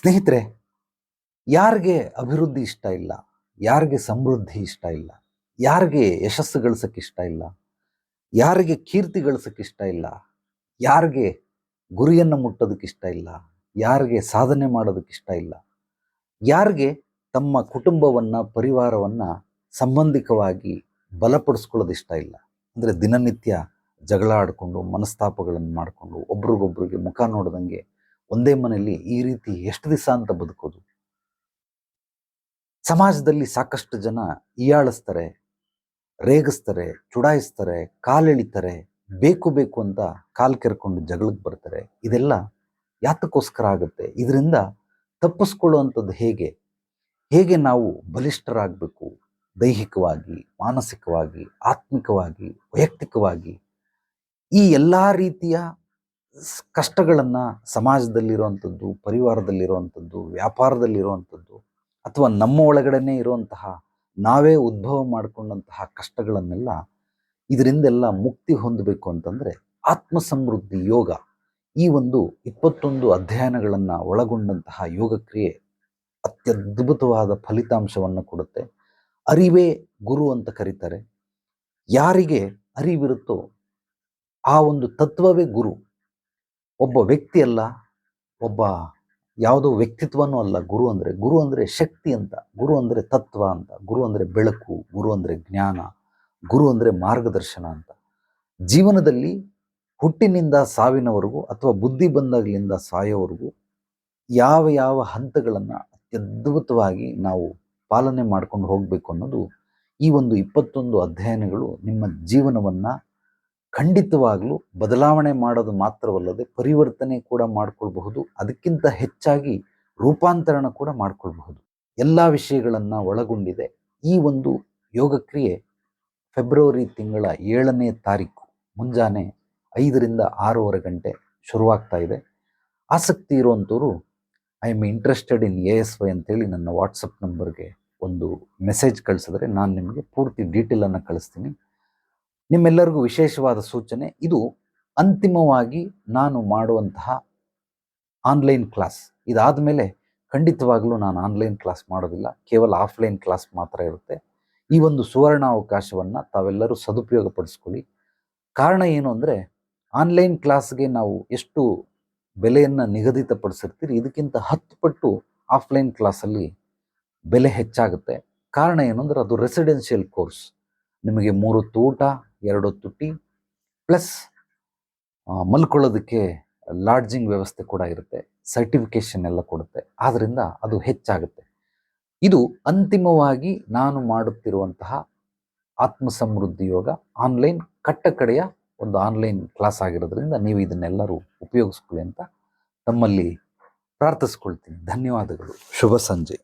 ಸ್ನೇಹಿತರೆ, ಯಾರಿಗೆ ಅಭಿವೃದ್ಧಿ ಇಷ್ಟ ಇಲ್ಲ, ಯಾರಿಗೆ ಸಮೃದ್ಧಿ ಇಷ್ಟ ಇಲ್ಲ, ಯಾರಿಗೆ ಯಶಸ್ಸು ಗಳಿಸಕ್ಕೆ ಇಷ್ಟ ಇಲ್ಲ, ಯಾರಿಗೆ ಕೀರ್ತಿ ಗಳಿಸಕ್ಕೆ ಇಷ್ಟ ಇಲ್ಲ, ಯಾರಿಗೆ ಗುರಿಯನ್ನು ಮುಟ್ಟೋದಕ್ಕೆ ಇಷ್ಟ ಇಲ್ಲ, ಯಾರಿಗೆ ಸಾಧನೆ ಮಾಡೋದಕ್ಕೆ ಇಷ್ಟ ಇಲ್ಲ, ಯಾರಿಗೆ ತಮ್ಮ ಕುಟುಂಬವನ್ನು ಪರಿವಾರವನ್ನು ಸಂಬಂಧಿಕವಾಗಿ ಬಲಪಡಿಸ್ಕೊಳ್ಳೋದು ಇಷ್ಟ ಇಲ್ಲ. ಅಂದರೆ ದಿನನಿತ್ಯ ಜಗಳ ಆಡಿಕೊಂಡು ಮನಸ್ತಾಪಗಳನ್ನು ಮಾಡಿಕೊಂಡು ಒಬ್ರಿಗೊಬ್ರಿಗೆ ಮುಖ ನೋಡ್ದಂಗೆ ಒಂದೇ ಮನೆಯಲ್ಲಿ ಈ ರೀತಿ ಎಷ್ಟು ದಿವಸ ಅಂತ ಬದುಕೋದು. ಸಮಾಜದಲ್ಲಿ ಸಾಕಷ್ಟು ಜನ ಹೀಯಾಳಿಸ್ತಾರೆ, ರೇಗಿಸ್ತಾರೆ, ಚುಡಾಯಿಸ್ತಾರೆ, ಕಾಲೆಳಿತಾರೆ, ಬೇಕು ಬೇಕು ಅಂತ ಕಾಲು ಕೆರ್ಕೊಂಡು ಜಗಳಕ್ಕೆ ಬರ್ತಾರೆ. ಇದೆಲ್ಲ ಯಾತಕ್ಕೋಸ್ಕರ ಆಗುತ್ತೆ? ಇದರಿಂದ ತಪ್ಪಿಸ್ಕೊಳ್ಳುವಂಥದ್ದು ಹೇಗೆ? ಹೇಗೆ ನಾವು ಬಲಿಷ್ಠರಾಗಬೇಕು? ದೈಹಿಕವಾಗಿ, ಮಾನಸಿಕವಾಗಿ, ಆತ್ಮಿಕವಾಗಿ, ವೈಯಕ್ತಿಕವಾಗಿ ಈ ಎಲ್ಲ ರೀತಿಯ ಕಷ್ಟಗಳನ್ನು ಸಮಾಜದಲ್ಲಿರುವಂಥದ್ದು, ಪರಿವಾರದಲ್ಲಿರುವಂಥದ್ದು, ವ್ಯಾಪಾರದಲ್ಲಿರುವಂಥದ್ದು ಅಥವಾ ನಮ್ಮ ಒಳಗಡೆನೇ ಇರುವಂತಹ ನಾವೇ ಉದ್ಭವ ಮಾಡಿಕೊಂಡಂತಹ ಕಷ್ಟಗಳನ್ನೆಲ್ಲ ಇದರಿಂದೆಲ್ಲ ಮುಕ್ತಿ ಹೊಂದಬೇಕು ಅಂತಂದರೆ ಆತ್ಮ ಸಮೃದ್ಧಿ ಯೋಗ ಈ ಒಂದು 21 ಅಧ್ಯಯನಗಳನ್ನು ಒಳಗೊಂಡಂತಹ ಯೋಗ ಕ್ರಿಯೆ ಅತ್ಯದ್ಭುತವಾದ ಫಲಿತಾಂಶವನ್ನು ಕೊಡುತ್ತೆ. ಅರಿವೇ ಗುರು ಅಂತ ಕರೀತಾರೆ. ಯಾರಿಗೆ ಅರಿವಿರುತ್ತೋ ಆ ಒಂದು ತತ್ವವೇ ಗುರು. ಒಬ್ಬ ವ್ಯಕ್ತಿ ಅಲ್ಲ, ಒಬ್ಬ ಯಾವುದೋ ವ್ಯಕ್ತಿತ್ವನೂ ಅಲ್ಲ. ಗುರು ಅಂದರೆ ಶಕ್ತಿ ಅಂತ, ಗುರು ಅಂದರೆ ತತ್ವ ಅಂತ, ಗುರು ಅಂದರೆ ಬೆಳಕು, ಗುರು ಅಂದರೆ ಜ್ಞಾನ, ಗುರು ಅಂದರೆ ಮಾರ್ಗದರ್ಶನ ಅಂತ. ಜೀವನದಲ್ಲಿ ಹುಟ್ಟಿನಿಂದ ಸಾವಿನವರೆಗೂ ಅಥವಾ ಬುದ್ಧಿ ಬಂದಾಗಲಿಂದ ಸಾಯೋವರೆಗೂ ಯಾವ ಯಾವ ಹಂತಗಳನ್ನು ಅತ್ಯದ್ಭುತವಾಗಿ ನಾವು ಪಾಲನೆ ಮಾಡ್ಕೊಂಡು ಹೋಗಬೇಕು ಅನ್ನೋದು ಈ ಒಂದು 21 ಅಧ್ಯಯನಗಳು ನಿಮ್ಮ ಜೀವನವನ್ನು ಖಂಡಿತವಾಗಲೂ ಬದಲಾವಣೆ ಮಾಡೋದು ಮಾತ್ರವಲ್ಲದೆ ಪರಿವರ್ತನೆ ಕೂಡ ಮಾಡಿಕೊಳ್ಬಹುದು. ಅದಕ್ಕಿಂತ ಹೆಚ್ಚಾಗಿ ರೂಪಾಂತರಣ ಕೂಡ ಮಾಡಿಕೊಳ್ಬಹುದು. ಎಲ್ಲ ವಿಷಯಗಳನ್ನು ಒಳಗೊಂಡಿದೆ. ಈ ಒಂದು ಯೋಗ ಕ್ರಿಯೆ ಫೆಬ್ರವರಿ ತಿಂಗಳ 7ನೇ ತಾರೀಕು ಮುಂಜಾನೆ 5ರಿಂದ 6:15 ಗಂಟೆ ಶುರುವಾಗ್ತಾ ಇದೆ. ಆಸಕ್ತಿ ಇರುವಂಥವ್ರು I am interested in ASY ಅಂತೇಳಿ ನನ್ನ ವಾಟ್ಸಪ್ ನಂಬರ್ಗೆ ಒಂದು ಮೆಸೇಜ್ ಕಳಿಸಿದ್ರೆ ನಾನು ನಿಮಗೆ ಪೂರ್ತಿ ಡೀಟೇಲನ್ನು ಕಳಿಸ್ತೀನಿ. ನಿಮ್ಮೆಲ್ಲರಿಗೂ ವಿಶೇಷವಾದ ಸೂಚನೆ, ಇದು ಅಂತಿಮವಾಗಿ ನಾನು ಮಾಡುವಂತಹ ಆನ್ಲೈನ್ ಕ್ಲಾಸ್. ಇದಾದ ಮೇಲೆ ಖಂಡಿತವಾಗಲೂ ನಾನು ಆನ್ಲೈನ್ ಕ್ಲಾಸ್ ಮಾಡೋದಿಲ್ಲ, ಕೇವಲ ಆಫ್ಲೈನ್ ಕ್ಲಾಸ್ ಮಾತ್ರ ಇರುತ್ತೆ. ಈ ಒಂದು ಸುವರ್ಣ ಅವಕಾಶವನ್ನು ತಾವೆಲ್ಲರೂ ಸದುಪಯೋಗ ಪಡಿಸ್ಕೊಳ್ಳಿ. ಕಾರಣ ಏನು ಅಂದರೆ, ಆನ್ಲೈನ್ ಕ್ಲಾಸ್ಗೆ ನಾವು ಎಷ್ಟು ಬೆಲೆಯನ್ನು ನಿಗದಿತಪಡಿಸಿರ್ತೀರಿ, ಇದಕ್ಕಿಂತ 10 ಪಟ್ಟು ಆಫ್ಲೈನ್ ಕ್ಲಾಸಲ್ಲಿ ಬೆಲೆ ಹೆಚ್ಚಾಗುತ್ತೆ. ಕಾರಣ ಏನು ಅಂದರೆ, ಅದು ರೆಸಿಡೆನ್ಷಿಯಲ್ ಕೋರ್ಸ್. ನಿಮಗೆ 3 ಹೊತ್ತು ಊಟ, 2 ಹೊತ್ತು ಟೀ ಪ್ಲಸ್ ಮಲ್ಕೊಳ್ಳೋದಕ್ಕೆ ಲಾಡ್ಜಿಂಗ್ ವ್ಯವಸ್ಥೆ ಕೂಡ ಇರುತ್ತೆ, ಸರ್ಟಿಫಿಕೇಷನ್ ಎಲ್ಲ ಕೊಡುತ್ತೆ. ಆದ್ದರಿಂದ ಅದು ಹೆಚ್ಚಾಗುತ್ತೆ. ಇದು ಅಂತಿಮವಾಗಿ ನಾನು ಮಾಡುತ್ತಿರುವಂತಹ ಆತ್ಮ ಸಮೃದ್ಧಿ ಯೋಗ ಆನ್ಲೈನ್ ಕಟ್ಟಕಡೆಯ ಒಂದು ಆನ್ಲೈನ್ ಕ್ಲಾಸ್ ಆಗಿರೋದ್ರಿಂದ ನೀವು ಇದನ್ನೆಲ್ಲರೂ ಉಪಯೋಗಿಸ್ಕೊಳ್ಳಿ ಅಂತ ತಮ್ಮಲ್ಲಿ ಪ್ರಾರ್ಥಿಸ್ಕೊಳ್ತೀನಿ. ಧನ್ಯವಾದಗಳು. ಶುಭ ಸಂಜೆ.